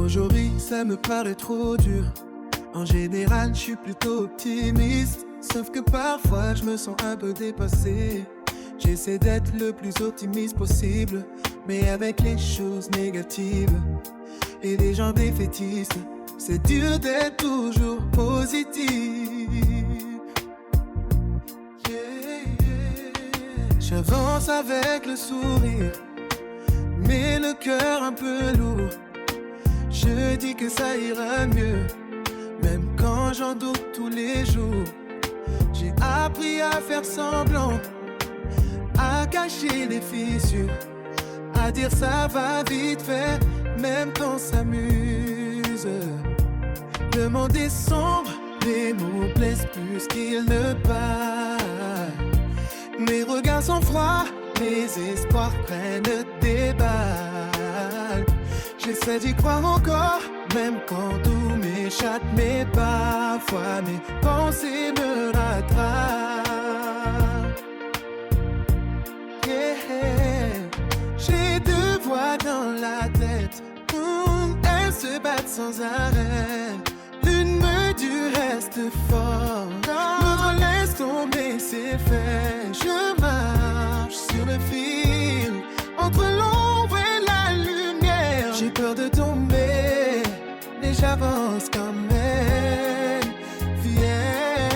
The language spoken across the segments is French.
Aujourd'hui, ça me paraît trop dur. En général, je suis plutôt optimiste. Sauf que parfois, je me sens un peu dépassé. J'essaie d'être le plus optimiste possible, mais avec les choses négatives et les gens défaitistes, c'est dur d'être toujours positif. J'avance avec le sourire, mais le cœur un peu lourd. Je dis que ça ira mieux, même quand j'en doute tous les jours. J'ai appris à faire semblant, à cacher les fissures, à dire ça va vite fait, même quand on s'amuse. Le monde est sombre, les mots blessent plus qu'ils ne parlent. Mes regards sont froids, mes espoirs prennent des balles. J'essaie d'y croire encore, même quand tout m'échappe, mais parfois mes pensées me rattrapent. Yeah. J'ai deux voix dans la tête, elles se battent sans arrêt. L'une me dit reste fort, l'autre laisse tomber ses faits. Je marche sur le fil, entre l'ombre et la lumière. J'ai peur de tomber, mais j'avance quand même. Viens.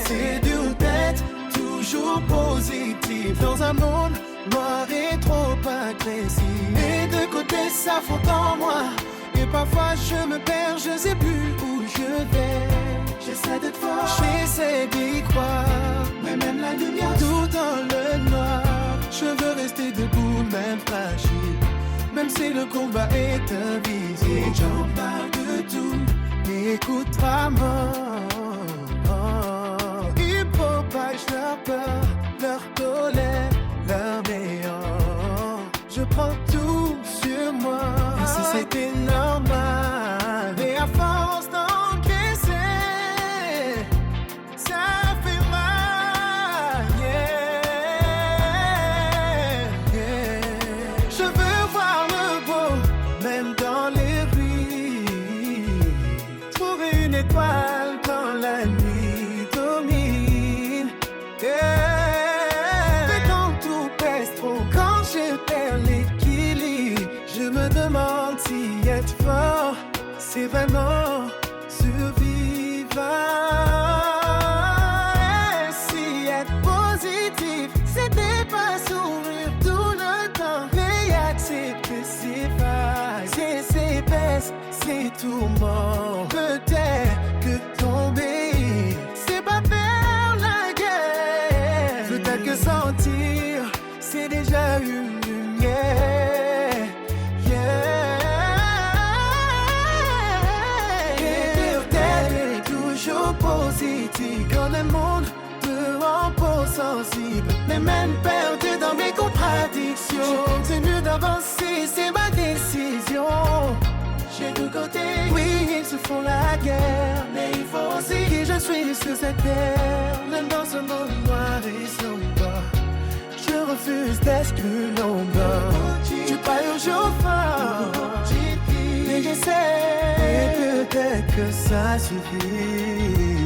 C'est dur d'être toujours positif dans un monde noir et trop agressif. Et de côté ça fond en moi, et parfois je me perds, je sais plus où je vais. J'essaie d'être fort, j'essaie d'y croire, mais même la lumière tout dans le noir. Je veux rester debout, même fragile, même si le combat est invisible. J'en parle de tout, écoute-moi. Ils propagent leur peur, leur colère, leur néant. Je prends tout sur moi, et si c'était normal. Et à force d'encaisser, ça fait mal. Yeah, yeah. Je veux voir le beau, même dans les rues. Trouver une étoile quand la nuit domine. Yeah. Mais quand tout pèse trop, quand je perds l'équilibre, je me demande si être fort, c'est vraiment survivant. Et si être positif, c'était pas sourire tout le temps, mais accepter ses failles, ses baisses, ses tourments. Peut-être que tomber, c'est pas faire la guerre. Peut-être que sentir, c'est déjà une lumière. Yeah. Et peut-être toujours positif quand le monde te rend pas sensible, mais même perdu dans mes contradictions. Je continue d'avancer, c'est ma décision. J'ai deux côtés, oui, ils se font la guerre, mais il faut aussi que je suis sur cette terre. Même dans ce monde noir et sombre, je refuse d'exclure l'ombre. Tu parles au jour fort, mais j'essaie, et peut-être que ça suffit.